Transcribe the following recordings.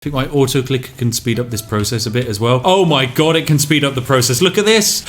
I think my auto clicker can speed up this process a bit as well. Oh my god, it can speed up the process. Look at this.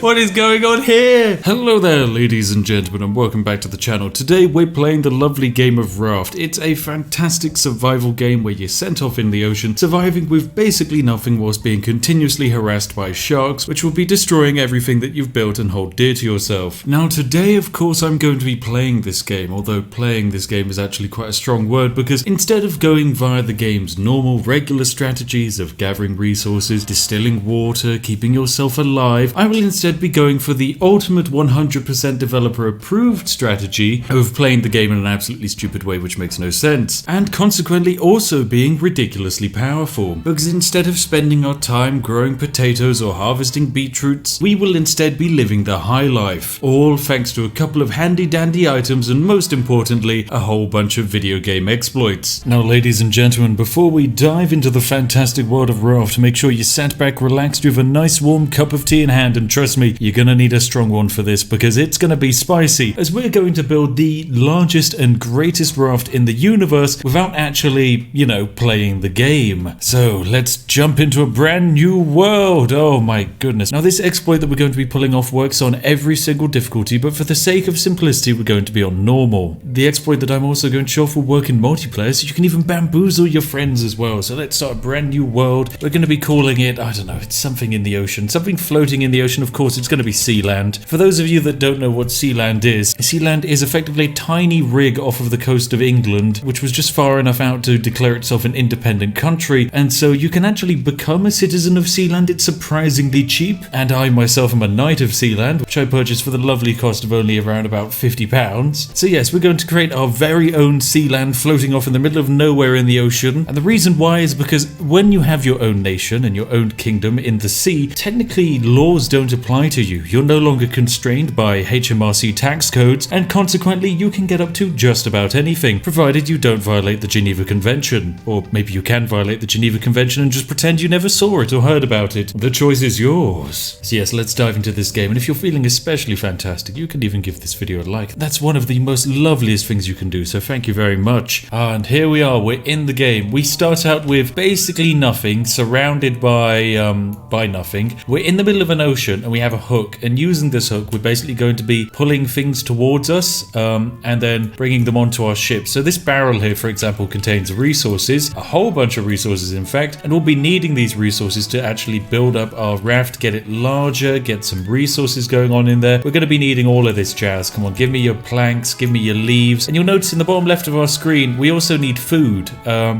What is going on here? Hello there, ladies and gentlemen, and welcome back to the channel. Today we're playing the lovely game of Raft. It's a fantastic survival game where you're sent off in the ocean, surviving with basically nothing whilst being continuously harassed by sharks, which will be destroying everything that you've built and hold dear to yourself. Now today, of course, I'm going to be playing this game, although playing this game is actually quite a strong word, because instead of going via the game's normal, regular strategies of gathering resources, distilling water, keeping yourself alive, I will instead be going for the ultimate 100% developer approved strategy of playing the game in an absolutely stupid way which makes no sense, and consequently also being ridiculously powerful, because instead of spending our time growing potatoes or harvesting beetroots, we will instead be living the high life, all thanks to a couple of handy dandy items and most importantly, a whole bunch of video game exploits. Now ladies and gentlemen, before we dive into the fantastic world of Raft, make sure you sat back, relaxed, you have a nice warm cup of tea in hand, and trust me, you're gonna need a strong one for this because it's gonna be spicy, as we're going to build the largest and greatest raft in the universe without actually, playing the game. So let's jump into a brand new world. Oh my goodness. Now this exploit that we're going to be pulling off works on every single difficulty, but for the sake of simplicity, we're going to be on normal. The exploit that I'm also going to show off will work in multiplayer, so you can even bamboozle your friends as well. So let's start a brand new world. We're going to be calling it, I don't know, it's something in the ocean, something floating in the ocean. Of course, it's going to be Sealand. For those of you that don't know what Sealand is effectively a tiny rig off of the coast of England, which was just far enough out to declare itself an independent country. And so you can actually become a citizen of Sealand. It's surprisingly cheap. And I myself am a knight of Sealand, which I purchased for the lovely cost of only around about £50. So yes, we're going to create our very own Sealand floating off in the middle of nowhere in the ocean. And the reason why is because when you have your own nation and your own kingdom in the sea, technically laws don't apply to you. You're no longer constrained by HMRC tax codes, and consequently you can get up to just about anything, provided you don't violate the Geneva Convention. Or maybe you can violate the Geneva Convention and just pretend you never saw it or heard about it. The choice is yours. So yes, let's dive into this game, and if you're feeling especially fantastic, you can even give this video a like. That's one of the most loveliest things you can do, so thank you very much. And here we are, we're in the game. We start out with basically nothing, surrounded by nothing. We're in the middle of an ocean and we have a hook, and using this hook we're basically going to be pulling things towards us and then bringing them onto our ship. So this barrel here, for example, contains resources, a whole bunch of resources in fact, and we'll be needing these resources to actually build up our raft, get it larger, get some resources going on in there. We're going to be needing all of this jazz. Come on, give me your planks, give me your leaves, and you'll notice in the bottom left of our screen we also need food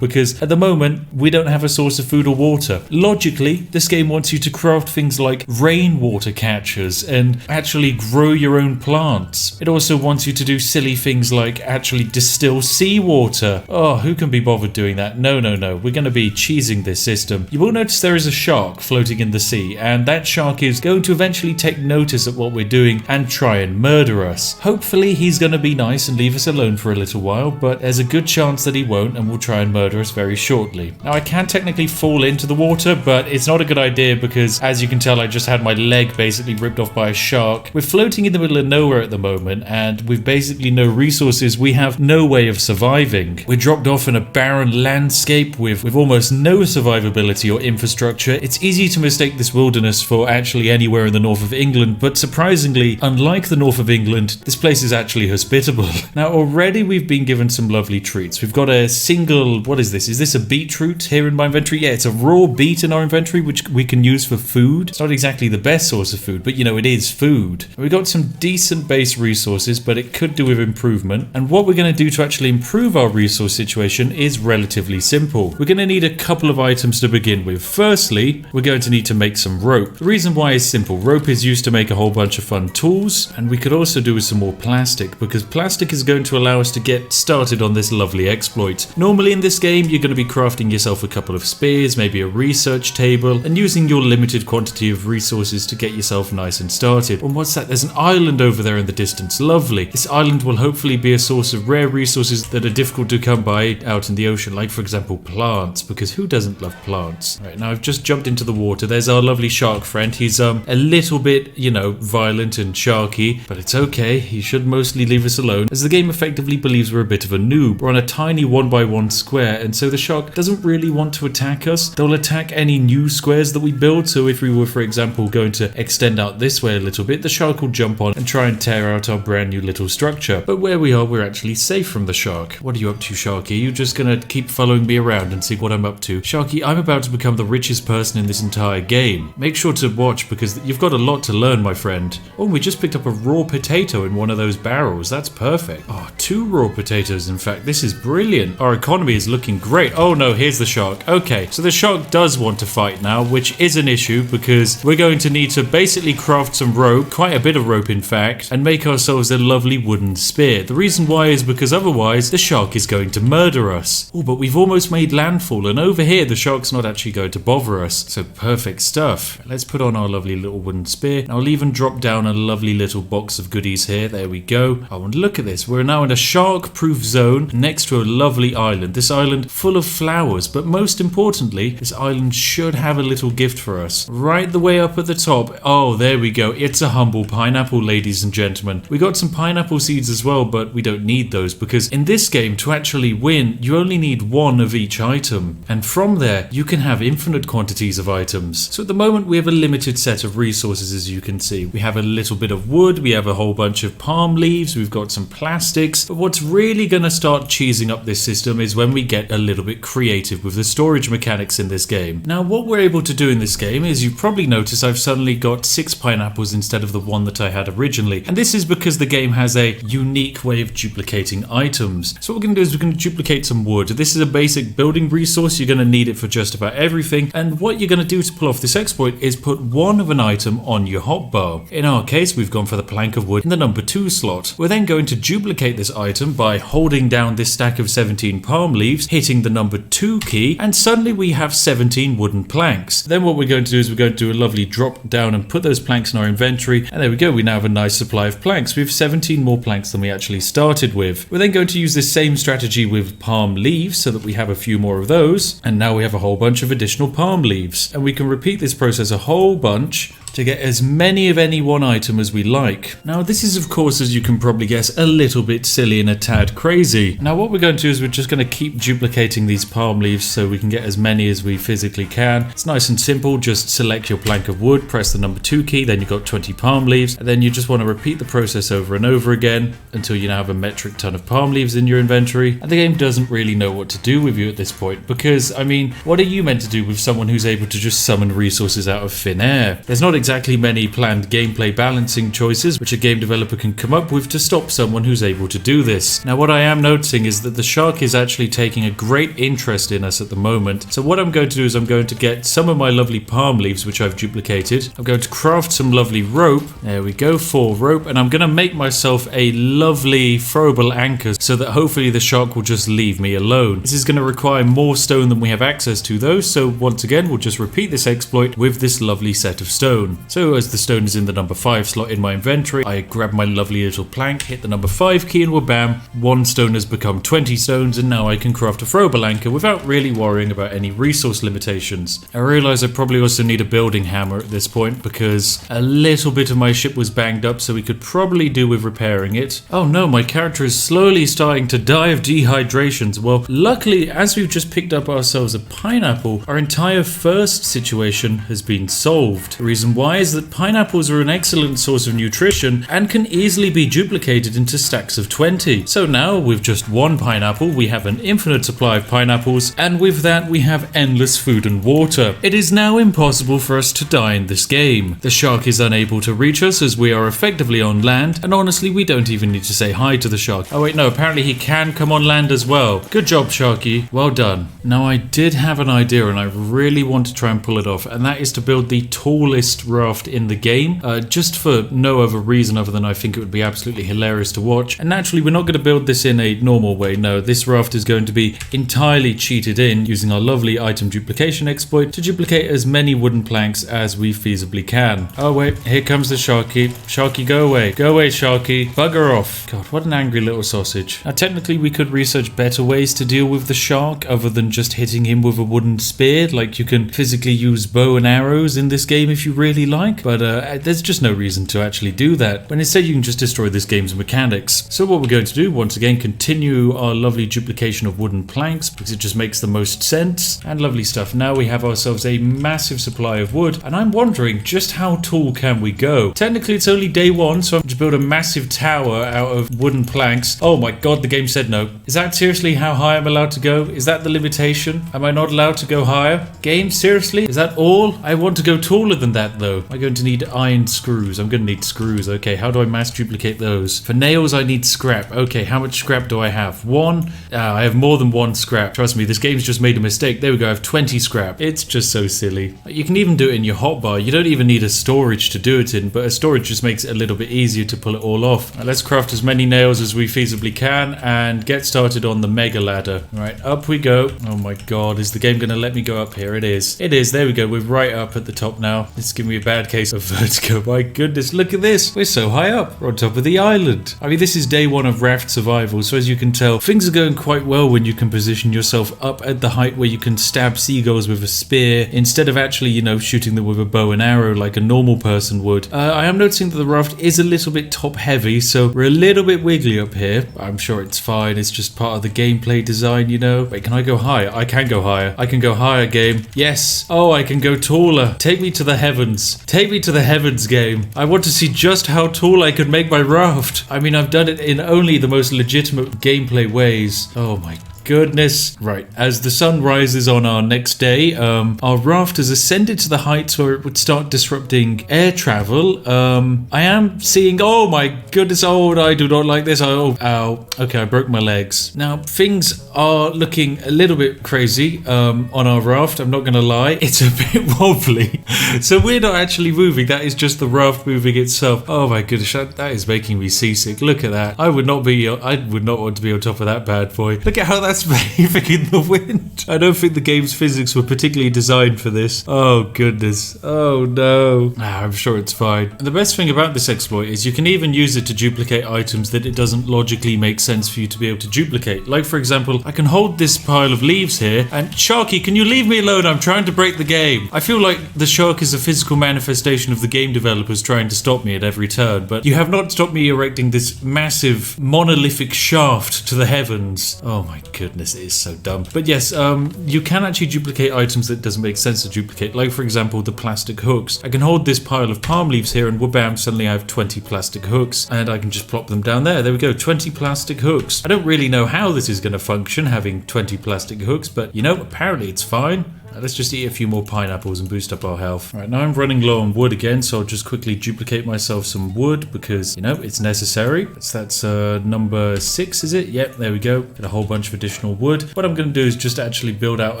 because at the moment we don't have a source of food or water. Logically, this game wants you to craft things like rainwater catchers and actually grow your own plants. It also wants you to do silly things like actually distill seawater. Oh, who can be bothered doing that? No. We're going to be cheesing this system. You will notice there is a shark floating in the sea, and that shark is going to eventually take notice of what we're doing and try and murder us. Hopefully he's going to be nice and leave us alone for a little while, but there's a good chance that he won't and will try and murder us very shortly. Now I can technically fall into the water, but it's not a good idea because, as you can tell, I just had my leg basically ripped off by a shark. We're floating in the middle of nowhere at the moment, and with basically no resources, we have no way of surviving. We're dropped off in a barren landscape with almost no survivability or infrastructure. It's easy to mistake this wilderness for actually anywhere in the north of England, but surprisingly, unlike the north of England, this place is actually hospitable. Now already we've been given some lovely treats. We've got a single, what is this? Is this a beetroot here in my inventory? Yeah, it's a raw beet in our inventory, which we can use for food. It's not exactly the best source of food, but it is food. We've got some decent base resources, but it could do with improvement. And what we're going to do to actually improve our resource situation is relatively simple. We're going to need a couple of items to begin with. Firstly, we're going to need to make some rope. The reason why is simple. Rope is used to make a whole bunch of fun tools, and we could also do with some more plastic, because plastic is going to allow us to get started on this lovely exploit. Normally in this game, you're going to be crafting yourself a couple of spears, maybe a research table, and using your limited quantity of resources to get yourself nice and started. And what's that? There's an island over there in the distance. Lovely. This island will hopefully be a source of rare resources that are difficult to come by out in the ocean, like for example plants, because who doesn't love plants? Right, now I've just jumped into the water. There's our lovely shark friend. He's a little bit, violent and sharky, but it's okay. He should mostly leave us alone, as the game effectively believes we're a bit of a noob. We're on a tiny 1x1 square, and so the shark doesn't really want to attack us. They'll attack any new squares that we build, so if we were, for example, going to extend out this way a little bit, the shark will jump on and try and tear out our brand new little structure. But where we are, we're actually safe from the shark. What are you up to, Sharky? You're just gonna keep following me around and see what I'm up to? Sharky, I'm about to become the richest person in this entire game. Make sure to watch because you've got a lot to learn, my friend. Oh, we just picked up a raw potato in one of those barrels. That's perfect. Oh, 2 raw potatoes, in fact. This is brilliant. Our economy is looking great. Oh no, here's the shark. Okay, so the shark does want to fight now, which is an issue because we're going to need to basically craft some rope, quite a bit of rope in fact, and make ourselves a lovely wooden spear. The reason why is because otherwise the shark is going to murder us. Oh, but we've almost made landfall, and over here the shark's not actually going to bother us. So perfect stuff. Let's put on our lovely little wooden spear. I'll even drop down a lovely little box of goodies here. There we go. Oh, and look at this. We're now in a shark-proof zone next to a lovely island. This island full of flowers, but most importantly, this island should have a little gift for us. Right the way up at the top. Oh, there we go. It's a humble pineapple, ladies and gentlemen. We got some pineapple seeds as well, but we don't need those because in this game, to actually win, you only need 1 of each item. And from there, you can have infinite quantities of items. So at the moment, we have a limited set of resources, as you can see. We have a little bit of wood, we have a whole bunch of palm leaves, we've got some plastics. But what's really going to start cheesing up this system is when we get a little bit creative with the storage mechanics in this game. Now, what we're able to do in this game is you've probably noticed I've suddenly got 6 pineapples instead of the 1 that I had originally. And this is because the game has a unique way of duplicating items. So what we're going to do is we're going to duplicate some wood. This is a basic building resource. You're going to need it for just about everything. And what you're going to do to pull off this exploit is put 1 of an item on your hotbar. In our case, we've gone for the plank of wood in the number 2 slot. We're then going to duplicate this item by holding down this stack of 17 palm leaves, hitting the number 2 key, and suddenly we have 17 wooden planks. Then what we're going to do is we're going to do a lovely drop down and put those planks in our inventory, and there we go, we now have a nice supply of planks. We have 17 more planks than we actually started with. We're then going to use this same strategy with palm leaves so that we have a few more of those, and now we have a whole bunch of additional palm leaves, and we can repeat this process a whole bunch to get as many of any one item as we like. Now this is of course, as you can probably guess, a little bit silly and a tad crazy. Now what we're going to do is we're just going to keep duplicating these palm leaves so we can get as many as we physically can. It's nice and simple. Just select your plank of wood, press the number 2 key, then you've got 20 palm leaves, and then you just want to repeat the process over and over again until you now have a metric ton of palm leaves in your inventory. And the game doesn't really know what to do with you at this point because, I mean, what are you meant to do with someone who's able to just summon resources out of thin air? There's not exactly many planned gameplay balancing choices which a game developer can come up with to stop someone who's able to do this. Now what I am noticing is that the shark is actually taking a great interest in us at the moment. So what I'm going to do is I'm going to get some of my lovely palm leaves which I've duplicated. I'm going to craft some lovely rope. There we go, 4 rope, and I'm going to make myself a lovely throwable anchor so that hopefully the shark will just leave me alone. This is going to require more stone than we have access to though, so once again we'll just repeat this exploit with this lovely set of stone. So as the stone is in the number 5 slot in my inventory, I grab my lovely little plank, hit the number 5 key, and well, bam, 1 stone has become 20 stones, and now I can craft a throwable anchor without really worrying about any resource limitations. I realise I probably also need a building hammer at this point because a little bit of my ship was banged up, so we could probably do with repairing it. Oh no, my character is slowly starting to die of dehydrations. Well, luckily, as we've just picked up ourselves a pineapple, our entire first situation has been solved. The reason why is that pineapples are an excellent source of nutrition and can easily be duplicated into stacks of 20. So now with just 1 pineapple, we have an infinite supply of pineapples, and with that we have endless food and water. It is now impossible for us to die in this game. The shark is unable to reach us as we are effectively on land, and honestly we don't even need to say hi to the shark. Oh wait, no, apparently he can come on land as well. Good job, Sharky. Well done. Now I did have an idea and I really want to try and pull it off, and that is to build the tallest raft in the game, just for no other reason other than I think it would be absolutely hilarious to watch. And naturally we're not going to build this in a normal way. No, this raft is going to be entirely cheated in using our lovely item duplication exploit to duplicate as many wooden planks as we feasibly can. Oh wait, here comes the Sharky. Sharky, go away. Go away, Sharky. Bugger off. God, what an angry little sausage. Now technically we could research better ways to deal with the shark other than just hitting him with a wooden spear. Like you can physically use bow and arrows in this game if you really like, but there's just no reason to actually do that, when instead you can just destroy this game's mechanics. So what we're going to do, once again, continue our lovely duplication of of wooden planks because it just makes the most sense. And lovely stuff. Now we have ourselves a massive supply of wood, and I'm wondering just how tall can we go? Technically it's only day one, so I'm going to build a massive tower out of wooden planks. Oh my god, the game said no. Is that seriously how high I'm allowed to go? Is that the limitation? Am I not allowed to go higher? Game, seriously? Is that all? I want to go taller than that though. Am I going to need iron screws? I'm going to need screws. Okay, how do I mass duplicate those? For nails I need scrap. Okay, how much scrap do I have? One? I have more than one scrap. Trust me, this game's just made a mistake. There we go, I have 20 scrap. It's just so silly. You can even do it in your hotbar. You don't even need a storage to do it in, but a storage just makes it a little bit easier to pull it all off. Let's craft as many nails as we feasibly can and get started on the mega ladder. Right, up we go. Oh my god, is the game going to let me go up here? It is. It is. There we go. We're right up at the top now. It's giving me a bad case of vertigo. My goodness, look at this. We're so high up. We're on top of the island. I mean, this is day one of Raft survival, so as you can tell, things are going quite well when you can position yourself up at the height where you can stab seagulls with a spear instead of actually, you know, shooting them with a bow and arrow like a normal person would. I am noticing that the raft is a little bit top heavy, so we're a little bit wiggly up here. I'm sure it's fine. It's just part of the gameplay design, you know. Wait, can I go higher? I can go higher. I can go higher, game. Yes. Oh, I can go taller. Take me to the heavens. Take me to the heavens, game. I want to see just how tall I could make my raft. I mean, I've done it in only the most legitimate gameplay ways. Oh my goodness. Right, as the sun rises on our next day, our raft has ascended to the heights where it would start disrupting air travel. I am seeing, oh my goodness, oh, I do not like this. Oh, ow. Okay, I broke my legs. Now, things are looking a little bit crazy on our raft, I'm not going to lie. It's a bit wobbly. So we're not actually moving, that is just the raft moving itself. Oh my goodness, that is making me seasick. Look at that. I would not want to be on top of that bad boy. Look at how that's waving in the wind. I don't think the game's physics were particularly designed for this. Oh goodness. Oh no. I'm sure it's fine. The best thing about this exploit is you can even use it to duplicate items that it doesn't logically make sense for you to be able to duplicate. Like for example, I can hold this pile of leaves here and Sharky, can you leave me alone? I'm trying to break the game. I feel like the shark is a physical manifestation of the game developers trying to stop me at every turn, but you have not stopped me erecting this massive monolithic shaft to the heavens. Oh my goodness. Goodness, it is so dumb. But yes, you can actually duplicate items that doesn't make sense to duplicate. Like for example, the plastic hooks. I can hold this pile of palm leaves here and wha-bam, suddenly I have 20 plastic hooks and I can just plop them down there. There we go, 20 plastic hooks. I don't really know how this is going to function, having 20 plastic hooks, but you know, apparently it's fine. Let's just eat a few more pineapples and boost up our health. Right, now I'm running low on wood again, so I'll just quickly duplicate myself some wood because, you know, it's necessary. That's number 6, is it? Yep, there we go. Get a whole bunch of additional wood. What I'm going to do is just actually build out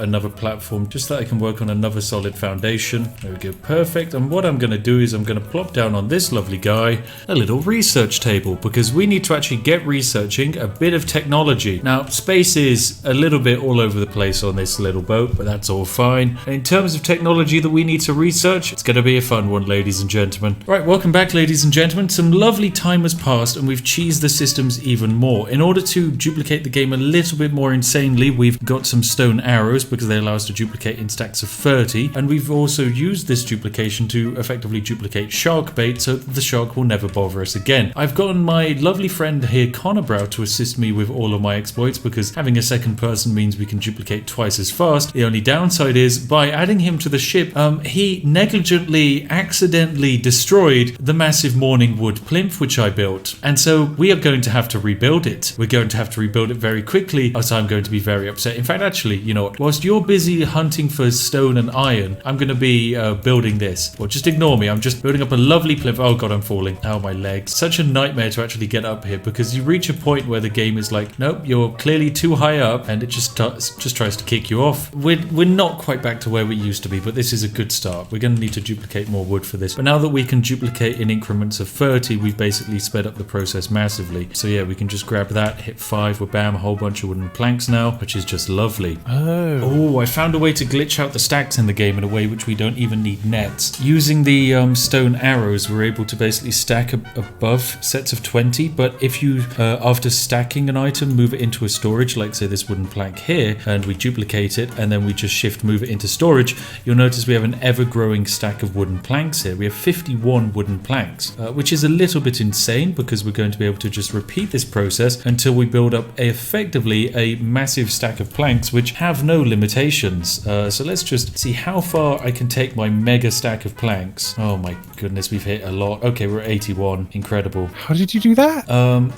another platform just so that I can work on another solid foundation. There we go, perfect. And what I'm going to do is I'm going to plop down on this lovely guy a little research table because we need to actually get researching a bit of technology. Now, space is a little bit all over the place on this little boat, but that's all fine. In terms of technology that we need to research, it's going to be a fun one, ladies and gentlemen. Right, welcome back, ladies and gentlemen. Some lovely time has passed and we've cheesed the systems even more. In order to duplicate the game a little bit more insanely, we've got some stone arrows because they allow us to duplicate in stacks of 30. And we've also used this duplication to effectively duplicate shark bait so that the shark will never bother us again. I've gotten my lovely friend here, Connor, to assist me with all of my exploits because having a second person means we can duplicate twice as fast. The only downside is by adding him to the ship, he negligently, accidentally destroyed the massive morning wood plinth which I built. And so we are going to have to rebuild it. We're going to have to rebuild it very quickly, as I'm going to be very upset. In fact, actually, you know what? Whilst you're busy hunting for stone and iron, I'm going to be building this. Well, just ignore me. I'm just building up a lovely plinth. Oh god, I'm falling. Ow, my legs. Such a nightmare to actually get up here because you reach a point where the game is like, nope, you're clearly too high up, and it just tries to kick you off. We're not quite back to where we used to be, but this is a good start. We're going to need to duplicate more wood for this. But now that we can duplicate in increments of 30, we've basically sped up the process massively. So yeah, we can just grab that, hit 5, we're bam, a whole bunch of wooden planks now, which is just lovely. Oh, I found a way to glitch out the stacks in the game in a way which we don't even need nets. Using the stone arrows, we're able to basically stack above sets of 20, but if you, after stacking an item, move it into a storage, like say this wooden plank here, and we duplicate it, and then we just shift move move it into storage, you'll notice we have an ever-growing stack of wooden planks here. We have 51 wooden planks, which is a little bit insane because we're going to be able to just repeat this process until we build up effectively a massive stack of planks which have no limitations. So let's just see how far I can take my mega stack of planks. Oh my goodness, we've hit a lot. Okay, we're at 81. Incredible. How did you do that?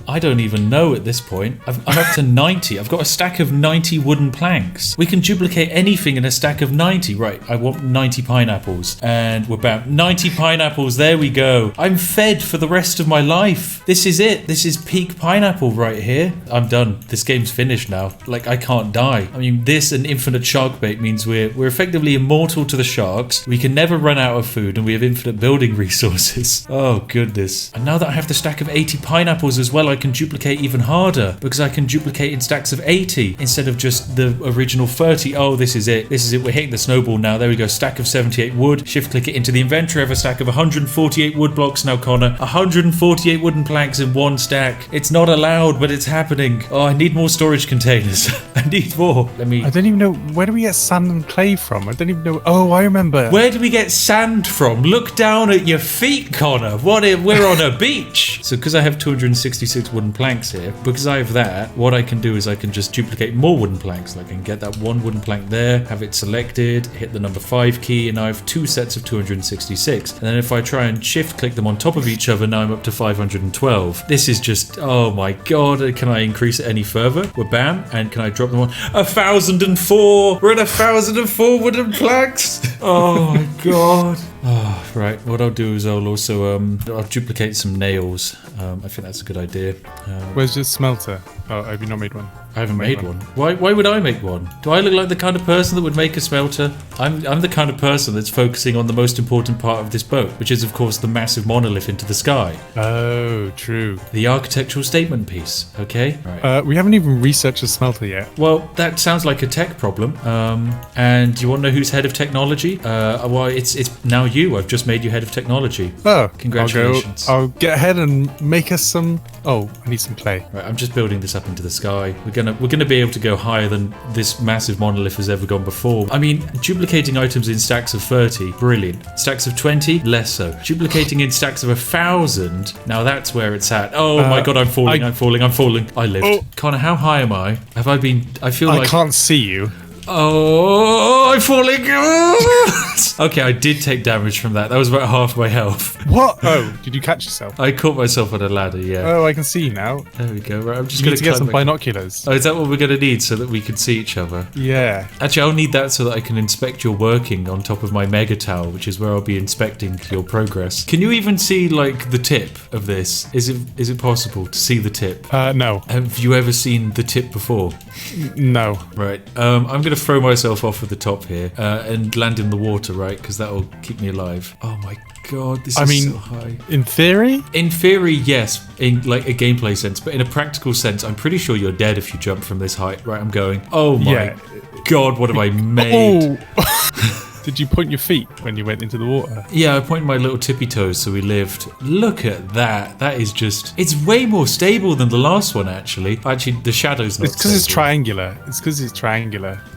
I don't even know at this point. I'm up to 90. I've got a stack of 90 wooden planks. We can duplicate anything in a stack of 90. Right, I want 90 pineapples. And we're back. 90 pineapples, there we go. I'm fed for the rest of my life. This is it. This is peak pineapple right here. I'm done. This game's finished now. Like, I can't die. I mean, this and infinite shark bait means we're effectively immortal to the sharks. We can never run out of food, and we have infinite building resources. Oh, goodness. And now that I have the stack of 80 pineapples as well, I can duplicate even harder because I can duplicate in stacks of 80 instead of just the original 30. Oh, this is it. This is it. We're hitting the snowball now. There we go. Stack of 78 wood. Shift click it into the inventory. I have a stack of 148 wood blocks now, Connor. 148 wooden planks in one stack. It's not allowed, but it's happening. Oh, I need more storage containers. I need more. I don't even know. Where do we get sand and clay from? I don't even know. Oh, I remember. Where do we get sand from? Look down at your feet, Connor. We're on a beach. So because I have 266 wooden planks here, because I have that, what I can do is I can just duplicate more wooden planks. Like I can get that one wooden plank there, have it selected, hit the number 5 key, and I have 2 sets of 266. And then if I try and shift click them on top of each other, now I'm up to 512. This is just, oh my god, can I increase it any further? We're bam, and can I drop them on? 1,004! We're at 1,004 wooden planks! Oh my god. Oh, right, what I'll do is I'll also I'll duplicate some nails. I think that's a good idea. Where's your smelter? Oh, have you not made one? I haven't made one. Why would I make one? Do I look like the kind of person that would make a smelter? I'm the kind of person that's focusing on the most important part of this boat, which is of course the massive monolith into the sky. Oh, true. The architectural statement piece, okay? Right. We haven't even researched a smelter yet. Well, that sounds like a tech problem. And you want to know who's head of technology? Well, it's now you. I've just made you head of technology. Oh, congratulations. I'll get ahead and make us some. Oh, I need some clay. Right, I'm just building this up into the sky. We're gonna be able to go higher than this massive monolith has ever gone before. I mean, duplicating items in stacks of 30, brilliant. Stacks of 20, less so. Duplicating in stacks of 1,000, now that's where it's at. Oh my god, I'm falling. I lived. Oh. Connor, how high am I? Have I been? I feel like I can't see you. Oh, I'm falling. Okay, I did take damage from that. That was about half my health. What? Oh, did you catch yourself? I caught myself on a ladder, yeah. Oh, I can see you now. There we go. Right, I'm just You going need to get some binoculars. Oh, is that what we're going to need so that we can see each other? Yeah. Actually, I'll need that so that I can inspect your working on top of my mega tower, which is where I'll be inspecting your progress. Can you even see, like, the tip of this? Is it possible to see the tip? No. Have you ever seen the tip before? No. Right. I'm going to throw myself off at the top here and land in the water, right? Because that'll keep me alive. Oh my god, this is so high. In theory? In theory, yes, in like a gameplay sense, but in a practical sense, I'm pretty sure you're dead if you jump from this height. Right, I'm going. Oh my god, what have I made? Oh. Did you point your feet when you went into the water? Yeah, I pointed my little tippy toes so we lived. Look at that. That is just... It's way more stable than the last one, actually. Actually, the shadow's not It's because it's triangular.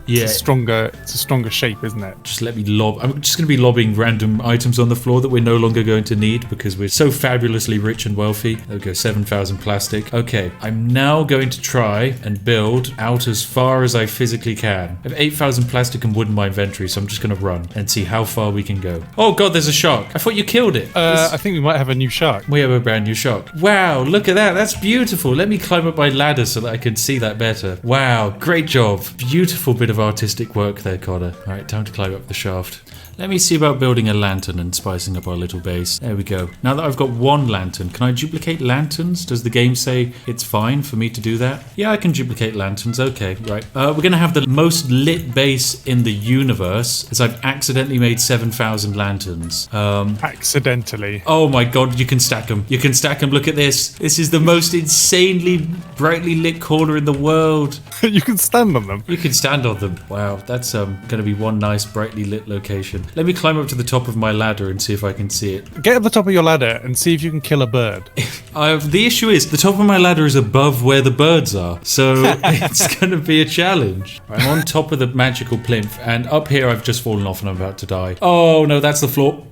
Yeah. It's a stronger shape, isn't it? Just let me lob. I'm just going to be lobbing random items on the floor that we're no longer going to need because we're so fabulously rich and wealthy. There we go, 7,000 plastic. Okay, I'm now going to try and build out as far as I physically can. I have 8,000 plastic and wood in my inventory, so I'm just going to run and see how far we can go. Oh god, there's a shark. I thought you killed it. I think we might have a new shark. We have a brand new shark. Wow, look at that. That's beautiful. Let me climb up my ladder so that I can see that better. Wow, great job. Beautiful bit of artistic work there, Connor. All right, time to climb up the shaft. Let me see about building a lantern and spicing up our little base. There we go. Now that I've got one lantern, can I duplicate lanterns? Does the game say it's fine for me to do that? Yeah, I can duplicate lanterns. Okay, right. We're going to have the most lit base in the universe as I've accidentally made 7,000 lanterns. Accidentally. Oh my god, you can stack them. You can stack them. Look at this. This is the most insanely brightly lit corner in the world. You can stand on them. You can stand on them. Wow, that's going to be one nice brightly lit location. Let me climb up to the top of my ladder and see if I can see it. Get at the top of your ladder and see if you can kill a bird. The issue is the top of my ladder is above where the birds are, so it's going to be a challenge. I'm on top of the magical plinth, and up here I've just fallen off and I'm about to die. Oh no, that's the floor.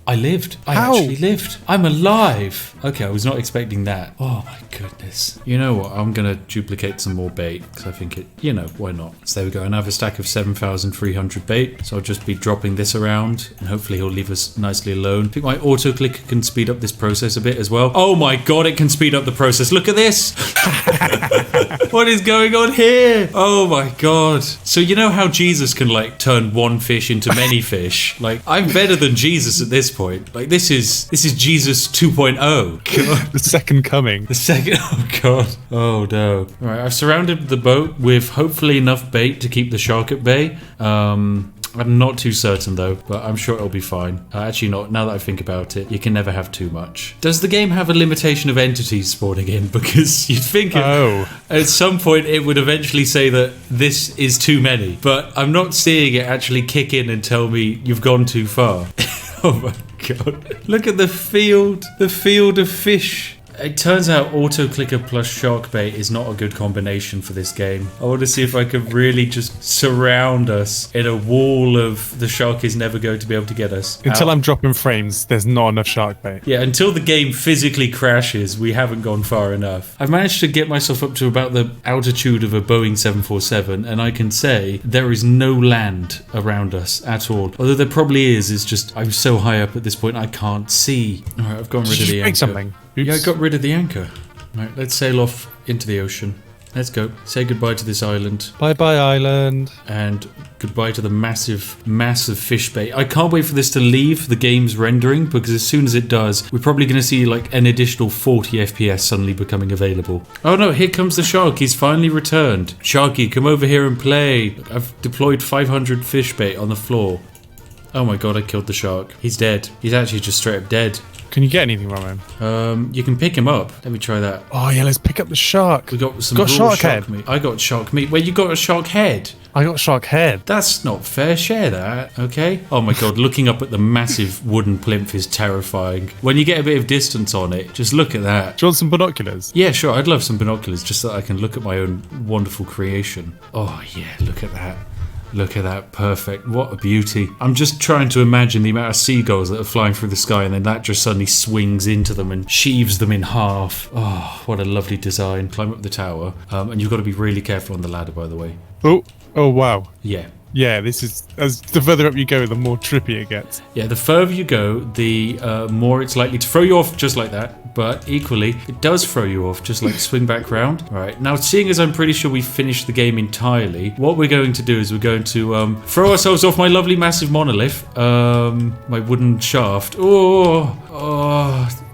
I lived. I actually lived. I'm alive. Okay, I was not expecting that. Oh my goodness. You know what? I'm going to duplicate some more bait because I think why not? So there we go. And I have a stack of 7,300 bait. So I'll just be dropping this around and hopefully he'll leave us nicely alone. I think my auto clicker can speed up this process a bit as well. Oh my god, it can speed up the process. Look at this. What is going on here? Oh my god. So you know how Jesus can like turn one fish into many fish? Like I'm better than Jesus at this point. Like this is Jesus 2.0. God. The second coming. The second. Oh god. Oh no. All right, I've surrounded the boat with hopefully enough bait to keep the shark at bay. I'm not too certain though, but I'm sure it'll be fine. Actually not, now that I think about it, you can never have too much. Does the game have a limitation of entities spawning in? Because you'd think at some point it would eventually say that this is too many, but I'm not seeing it actually kick in and tell me you've gone too far. Oh my god. Look at the field of fish. It turns out auto clicker plus shark bait is not a good combination for this game. I want to see if I can really just surround us in a wall of the shark is never going to be able to get us. Until I'm dropping frames, there's not enough shark bait. Yeah, until the game physically crashes, we haven't gone far enough. I've managed to get myself up to about the altitude of a Boeing 747, and I can say there is no land around us at all. Although there probably is, it's just I'm so high up at this point I can't see. All right, I've gotten rid of the anchor. Something. Oops. Yeah, I got rid of the anchor. Right, let's sail off into the ocean. Let's go. Say goodbye to this island. Bye-bye, island. And goodbye to the massive fish bait. I can't wait for this to leave the game's rendering, because as soon as it does, we're probably going to see like an additional 40 FPS suddenly becoming available. Oh no, here comes the shark. He's finally returned. Sharky, come over here and play. I've deployed 500 fish bait on the floor. Oh my god, I killed the shark. He's dead. He's actually just straight up dead. Can you get anything from him? You can pick him up. Let me try that. Oh yeah, let's pick up the shark. We got some raw shark head. meat. I got shark meat. Well, you got a shark head. I got shark head. That's not fair. Share that, okay? Oh my god, looking up at the massive wooden plinth is terrifying. When you get a bit of distance on it, just look at that. Do you want some binoculars? Yeah, sure. I'd love some binoculars just so that I can look at my own wonderful creation. Oh yeah, look at that. Look at that, perfect. What a beauty. I'm just trying to imagine the amount of seagulls that are flying through the sky and then that just suddenly swings into them and sheaves them in half. Oh, what a lovely design. Climb up the tower. And you've got to be really careful on the ladder, by the way. Oh wow. Yeah. Yeah, this is, as the further up you go, the more trippy it gets. Yeah, the further you go, the more it's likely to throw you off just like that. But equally, it does throw you off, just like swing back round. All right, now seeing as I'm pretty sure we finished the game entirely, what we're going to do is we're going to throw ourselves off my lovely massive monolith, my wooden shaft. Oh.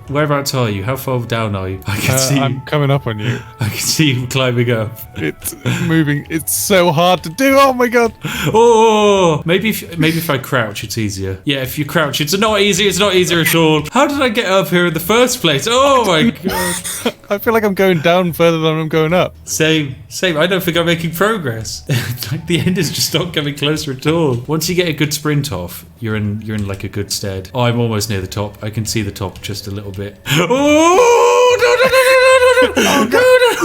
Whereabouts are you? How far down are you? I can see. I'm coming up on you. I can see you climbing up. It's moving. It's so hard to do. Oh my god. Oh, maybe if I crouch, it's easier. Yeah, if you crouch, it's not easy. It's not easier at all. How did I get up here in the first place? Oh my god. I feel like I'm going down further than I'm going up. Same. I don't think I'm making progress. Like the end is just not coming closer at all. Once you get a good sprint off, you're in like a good stead. Oh, I'm almost near the top. I can see the top just a little bit. Oh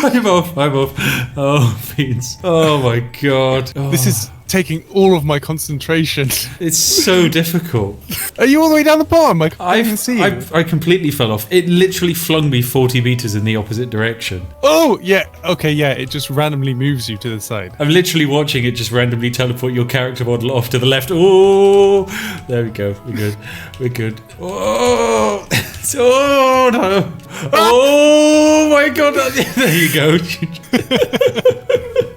no! I'm off. Oh, beans. Oh my god. Oh. This is taking all of my concentration. It's so difficult. Are you all the way down the bottom? I can't even see you. I completely fell off. It literally flung me 40 meters in the opposite direction. Oh, yeah. Okay, yeah. It just randomly moves you to the side. I'm literally watching it just randomly teleport your character model off to the left. Oh, there we go. We're good. Oh, oh no. Oh my god. There you go.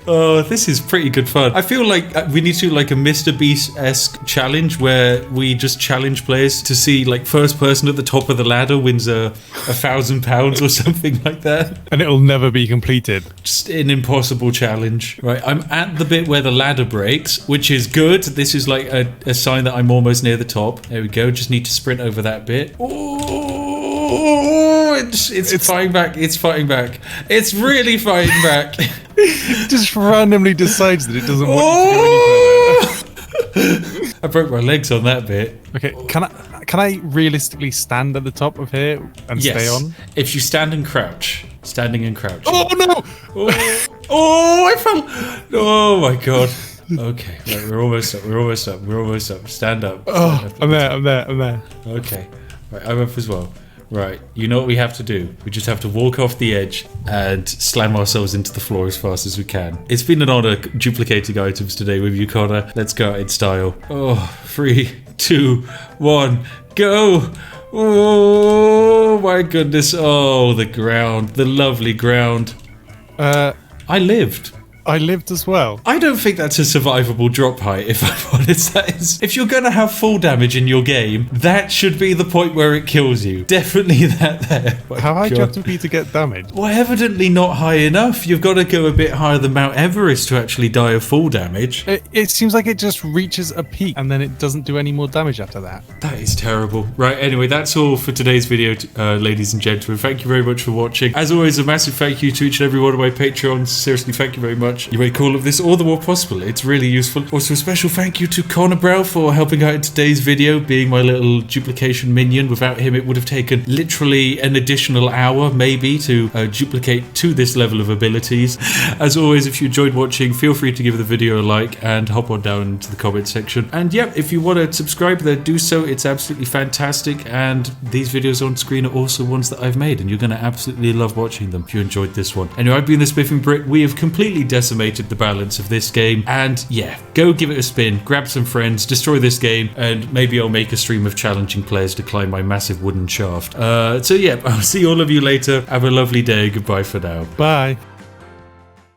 Oh, this is pretty good fun. I feel like we need to do like a Mr. Beast-esque challenge where we just challenge players to see like first person at the top of the ladder wins £1,000 or something like that. And it'll never be completed. Just an impossible challenge. Right, I'm at the bit where the ladder breaks, which is good. This is like a sign that I'm almost near the top. There we go. Just need to sprint over that bit. Oh, it's fighting back. It's fighting back. It's really fighting back. Just randomly decides that it doesn't want you to go any further. I broke my legs on that bit. Okay, can I realistically stand at the top of here and stay on? If you stand and crouch. Standing and crouching. Oh no! Oh, I fell. Oh my god. Okay, right, we're almost up. Stand up. Oh, I'm there. Okay, right, I'm up as well. Right, you know what we have to do? We just have to walk off the edge and slam ourselves into the floor as fast as we can. It's been an honor duplicating items today with you, Connor. Let's go out in style. Oh, 3, 2, 1, go! Oh my goodness. Oh, the ground. The lovely ground. I lived. I lived as well. I don't think that's a survivable drop height, if I'm honest. That is, if you're going to have full damage in your game, that should be the point where it kills you. Definitely that there. How high do you have to be to get damaged? Well, evidently not high enough. You've got to go a bit higher than Mount Everest to actually die of full damage. It seems like it just reaches a peak and then it doesn't do any more damage after that. That is terrible. Right, anyway, that's all for today's video, ladies and gentlemen. Thank you very much for watching. As always, a massive thank you to each and every one of my Patreons. Seriously, thank you very much. You make all of this all the more possible. It's really useful. Also, a special thank you to Connor Brow for helping out in today's video, being my little duplication minion. Without him, it would have taken literally an additional hour, maybe, to duplicate to this level of abilities. As always, if you enjoyed watching, feel free to give the video a like and hop on down into the comment section. And yeah, if you want to subscribe, then do so. It's absolutely fantastic. And these videos on screen are also ones that I've made, and you're going to absolutely love watching them if you enjoyed this one. Anyway, I've been the Spiffing Brit. We have completely decimated the balance of this game, and yeah, go give it a spin, grab some friends, destroy this game, and maybe I'll make a stream of challenging players to climb my massive wooden shaft. So yeah, I'll see all of you later. Have a lovely day. Goodbye for now. Bye.